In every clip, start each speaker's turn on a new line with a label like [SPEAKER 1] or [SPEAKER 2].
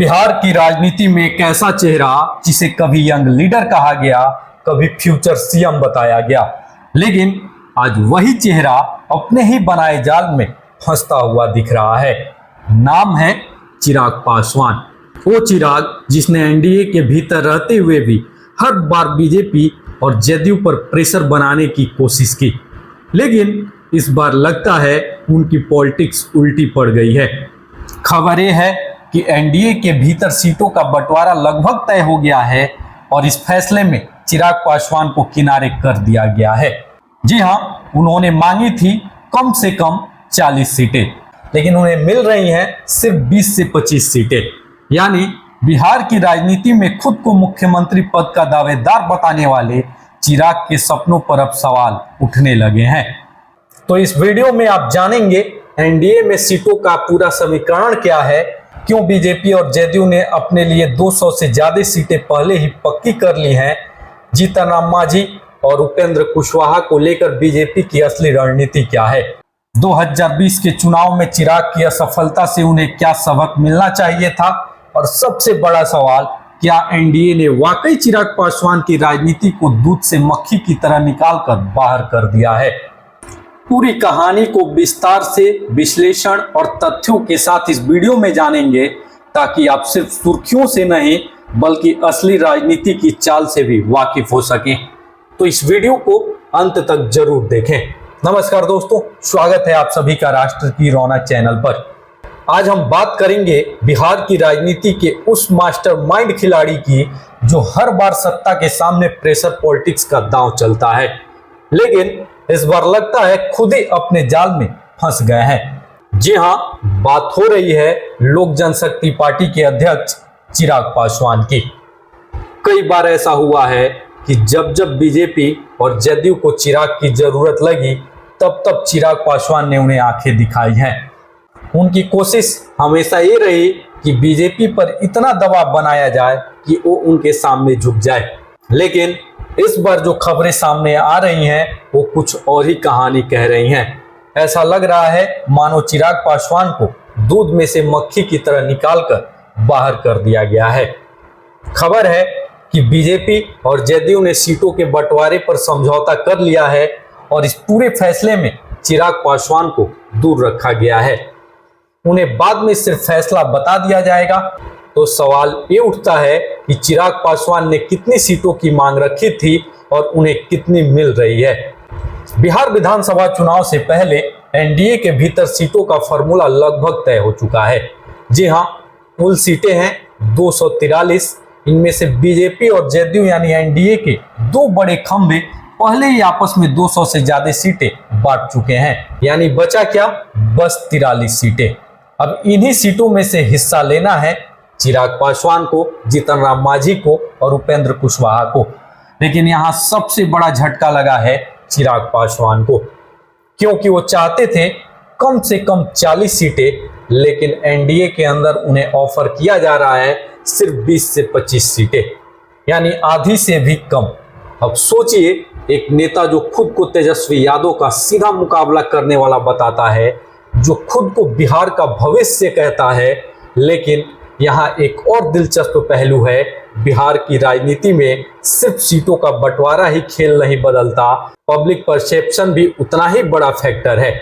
[SPEAKER 1] बिहार की राजनीति में एक ऐसा चेहरा जिसे कभी यंग लीडर कहा गया, कभी फ्यूचर सीएम बताया गया, लेकिन आज वही चेहरा अपने ही बनाए जाल में फंसता हुआ दिख रहा है। नाम है चिराग पासवान। वो चिराग जिसने एनडीए के भीतर रहते हुए भी हर बार बीजेपी और जेडीयू पर प्रेशर बनाने की कोशिश की, लेकिन इस बार लगता है उनकी पॉलिटिक्स उल्टी पड़ गई है। खबर यह है कि एनडीए के भीतर सीटों का बंटवारा लगभग तय हो गया है और इस फैसले में चिराग पासवान को किनारे कर दिया गया है। जी हां, उन्होंने मांगी थी कम से कम 40 सीटें, लेकिन उन्हें मिल रही हैं सिर्फ 20 से 25 सीटें। यानी बिहार की राजनीति में खुद को मुख्यमंत्री पद का दावेदार बताने वाले चिराग के सपनों पर अब सवाल उठने लगे हैं। तो इस वीडियो में आप जानेंगे एनडीए में सीटों का पूरा समीकरण क्या है, क्यों बीजेपी और जेडीयू ने अपने लिए 200 से ज्यादा सीटें पहले ही पक्की कर ली हैं, जीतन राम मांझी और उपेंद्र कुशवाहा को लेकर बीजेपी की असली रणनीति क्या है, 2020 के चुनाव में चिराग की असफलता से उन्हें क्या सबक मिलना चाहिए था, और सबसे बड़ा सवाल, क्या एनडीए ने वाकई चिराग पासवान की राजनीति को दूध से मक्खी की तरह निकालकर बाहर कर दिया है। पूरी कहानी को विस्तार से विश्लेषण और तथ्यों के साथ इस वीडियो में जानेंगे, ताकि आप सिर्फ सुर्खियों से नहीं बल्कि असली राजनीति की चाल से भी वाकिफ हो सकें। तो इस वीडियो को अंत तक जरूर देखें। नमस्कार दोस्तों, स्वागत है आप सभी का राष्ट्र की रौनक चैनल पर। आज हम बात करेंगे बिहार की राजनीति के उस मास्टरमाइंड खिलाड़ी की जो हर बार सत्ता के सामने प्रेशर पॉलिटिक्स का दांव चलता है, लेकिन इस बार लगता है खुद ही अपने जाल में फंस गए हैं। जी हां, बात हो रही है लोक जनशक्ति पार्टी के अध्यक्ष चिराग पासवान की। कई बार ऐसा हुआ है कि जब जब बीजेपी और जेडीयू को चिराग की जरूरत लगी, तब तब चिराग पासवान ने उन्हें आंखें दिखाई हैं। उनकी कोशिश हमेशा ये रही कि बीजेपी पर इतना दबाव बनाया जाए कि वो उनके सामने झुक जाए, लेकिन इस बार जो खबरें सामने आ रही हैं वो कुछ और ही कहानी कह रही हैं। ऐसा लग रहा है मानो चिराग पासवान को दूध में से मक्खी की तरह निकालकर बाहर कर दिया गया है। खबर है कि बीजेपी और जेडीयू ने सीटों के बंटवारे पर समझौता कर लिया है और इस पूरे फैसले में चिराग पासवान को दूर रखा गया है। उन्हें बाद में सिर्फ फैसला बता दिया जाएगा। तो सवाल ये उठता है कि चिराग पासवान ने कितनी सीटों की मांग रखी थी और उन्हें कितनी मिल रही है। बिहार विधानसभा चुनाव से पहले एनडीए के भीतर सीटों का फॉर्मूला लगभग तय हो चुका है। जी हां, कुल सीटें हैं 243। इनमें से बीजेपी और जेडीयू यानी एनडीए के दो बड़े खंभे पहले ही आपस में 200 से ज्यादा सीटें बांट चुके हैं, यानी बचा क्या, बस 43 सीटें। अब इन्हीं सीटों में से हिस्सा लेना है चिराग पासवान को, जीतन राम मांझी को और उपेंद्र कुशवाहा को। लेकिन यहाँ सबसे बड़ा झटका लगा है चिराग पासवान को, क्योंकि वो चाहते थे कम से कम 40 सीटें, लेकिन एनडीए के अंदर उन्हें ऑफर किया जा रहा है सिर्फ 20 से 25 सीटें, यानी आधी से भी कम। अब सोचिए, एक नेता जो खुद को तेजस्वी यादव का सीधा मुकाबला करने वाला बताता है, जो खुद को बिहार का भविष्य कहता है, लेकिन यहाँ एक और दिलचस्प पहलू है, बिहार की राजनीति में सिर्फ सीटों का बंटवारा ही खेल नहीं बदलता, पब्लिक परसेप्शन भी उतना ही बड़ा फैक्टर है।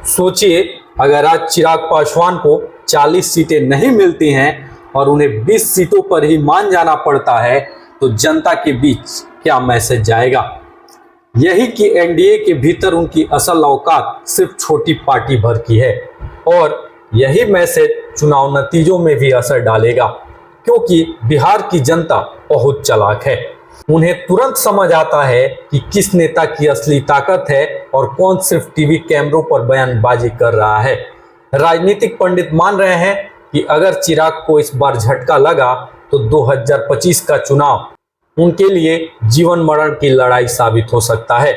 [SPEAKER 1] सोचिए, अगर आज चिराग पासवान को 40 सीटें नहीं मिलती हैं और उन्हें 20 सीटों पर ही मान जाना पड़ता है, तो जनता के बीच क्या मैसेज जाएगा? यही कि एनडीए के भीतर उनकी असल औकात सिर्फ छोटी पार्टी भर की है, और यही मैसेज चुनाव नतीजों में भी असर डालेगा, क्योंकि बिहार की जनता बहुत चालाक है। उन्हें तुरंत समझ आता है कि किस नेता की असली ताकत है और कौन सिर्फ टीवी कैमरों पर बयानबाजी कर रहा है। राजनीतिक पंडित मान रहे हैं कि अगर चिराग को इस बार झटका लगा तो 2025 का चुनाव उनके लिए जीवन मरण की लड़ाई साबित हो सकता है,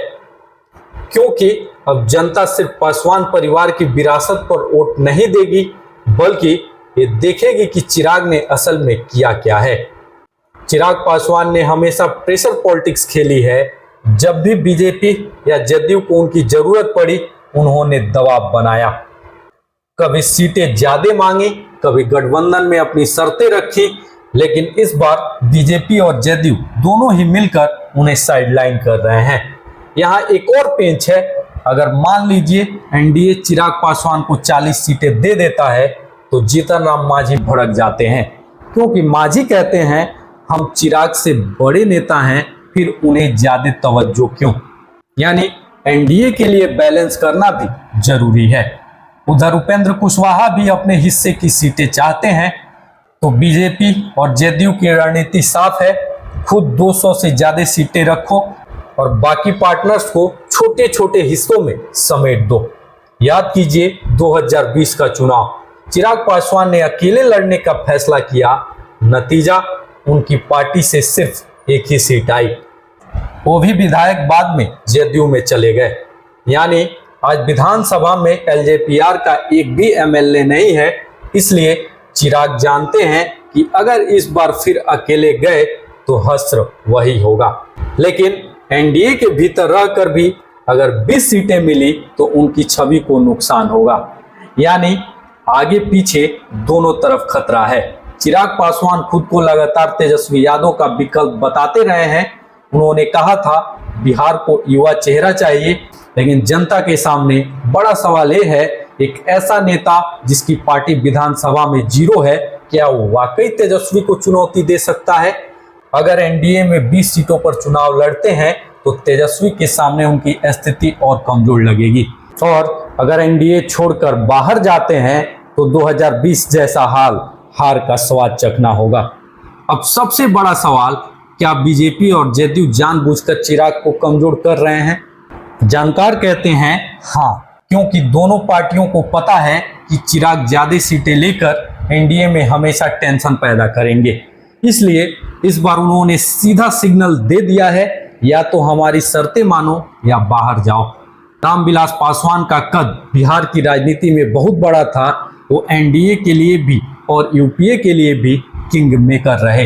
[SPEAKER 1] क्योंकि अब जनता सिर्फ पासवान परिवार की विरासत पर वोट नहीं देगी, बल्कि ये देखेगी कि चिराग ने असल में किया क्या है। चिराग पासवान ने हमेशा प्रेशर पॉलिटिक्स खेली है। जब भी बीजेपी या जेडीयू को उनकी जरूरत पड़ी, उन्होंने दबाव बनाया। कभी सीटें ज्यादा मांगी कभी गठबंधन में अपनी शर्तें रखी, लेकिन इस बार बीजेपी और जेडीयू दोनों ही मिलकर उन्हें साइडलाइन कर रहे हैं। यहाँ एक और पेंच है, अगर मान लीजिए एनडीए चिराग पासवान को 40 सीटें दे देता है तो जीतन राम मांझी भड़क जाते हैं, क्योंकि मांझी कहते हैं हम चिराग से बड़े नेता हैं, फिर उन्हें ज्यादा तवज्जो क्यों। यानी एनडीए के लिए बैलेंस करना भी जरूरी है। उधर उपेंद्र कुशवाहा भी अपने हिस्से की सीटें चाहते हैं, तो बीजेपी और जेडीयू की रणनीति साफ है, खुद 200 से ज्यादा सीटें रखो और बाकी पार्टनर्स को छोटे छोटे हिस्सों में समेट दो। याद कीजिए 2020 का चुनाव, चिराग पासवान ने अकेले लड़ने का फैसला किया, नतीजा उनकी पार्टी से सिर्फ एक ही सीट आई, वो भी विधायक बाद में जेडीयू में चले गए। यानी आज विधानसभा में एलजेपीआर का एक भी एमएलए नहीं है, इसलिए चिराग जानते हैं कि अगर इस बार फिर अकेले गए तो हश्र वही होगा। लेकिन एनडीए के भीतर रहकर भी अगर 20 सीटें मिली तो उनकी छवि को नुकसान होगा। यानी आगे पीछे दोनों तरफ खतरा है। चिराग पासवान खुद को लगातार तेजस्वी यादव का विकल्प बताते रहे हैं। उन्होंने कहा था बिहार को युवा चेहरा चाहिए, लेकिन जनता के सामने बड़ा सवाल यह है, एक ऐसा नेता जिसकी पार्टी विधानसभा में 0 है, क्या वो वाकई तेजस्वी को चुनौती दे सकता है? अगर एनडीए में 20 सीटों पर चुनाव लड़ते हैं तो तेजस्वी के सामने उनकी स्थिति और कमजोर लगेगी, और अगर एनडीए छोड़कर बाहर जाते हैं तो 2020 जैसा हार का स्वाद चखना होगा। अब सबसे बड़ा सवाल, क्या बीजेपी और जेडीयू जानबूझकर चिराग को कमजोर कर रहे हैं? जानकार कहते हैं हाँ, क्योंकि दोनों पार्टियों को पता है कि चिराग ज्यादा सीटें लेकर एनडीए में हमेशा टेंशन पैदा करेंगे। इसलिए इस बार उन्होंने सीधा सिग्नल दे दिया है, या तो हमारी शर्तें मानो या बाहर जाओ। रामविलास पासवान का कद बिहार की राजनीति में बहुत बड़ा था, वो एनडीए के लिए भी और यूपीए के लिए भी किंग मेकर रहे,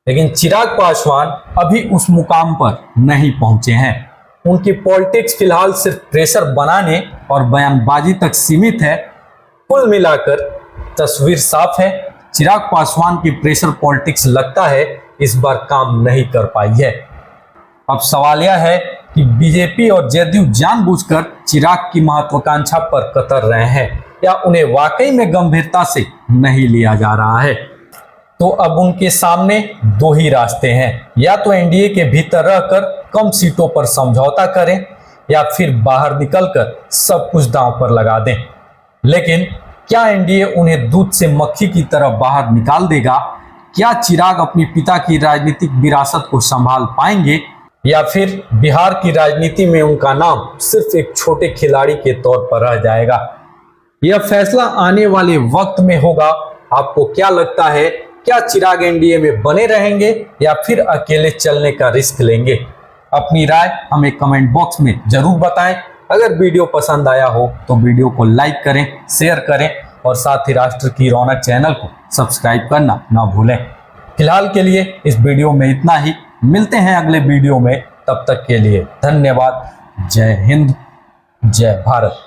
[SPEAKER 1] लेकिन चिराग पासवान अभी उस मुकाम पर नहीं पहुंचे हैं। उनकी पॉलिटिक्स फिलहाल सिर्फ प्रेशर बनाने और बयानबाजी तक सीमित है। कुल मिलाकर तस्वीर साफ है, चिराग पासवान की प्रेशर पॉलिटिक्स लगता है इस बार काम नहीं कर पाई है। अब सवाल यह है कि बीजेपी और जेडीयू जानबूझकर चिराग की महत्वाकांक्षा पर कतर रहे हैं, या उन्हें वाकई में गंभीरता से नहीं लिया जा रहा है। तो अब उनके सामने दो ही रास्ते हैं, या तो एनडीए के भीतर रहकर कम सीटों पर समझौता करें, या फिर बाहर निकलकर सब कुछ दांव पर लगा दें। लेकिन क्या एनडीए उन्हें दूध से मक्खी की तरह बाहर निकाल देगा? क्या चिराग अपने पिता की राजनीतिक विरासत को संभाल पाएंगे, या फिर बिहार की राजनीति में उनका नाम सिर्फ एक छोटे खिलाड़ी के तौर पर रह जाएगा? यह फैसला आने वाले वक्त में होगा। आपको क्या लगता है, क्या चिराग एनडीए में बने रहेंगे या फिर अकेले चलने का रिस्क लेंगे? अपनी राय हमें कमेंट बॉक्स में जरूर बताएं। अगर वीडियो पसंद आया हो तो वीडियो को लाइक करें, शेयर करें और साथ ही राष्ट्र की रौनक चैनल को सब्सक्राइब करना ना भूलें। फिलहाल के लिए इस वीडियो में इतना ही, मिलते हैं अगले वीडियो में, तब तक के लिए धन्यवाद। जय हिंद, जय भारत।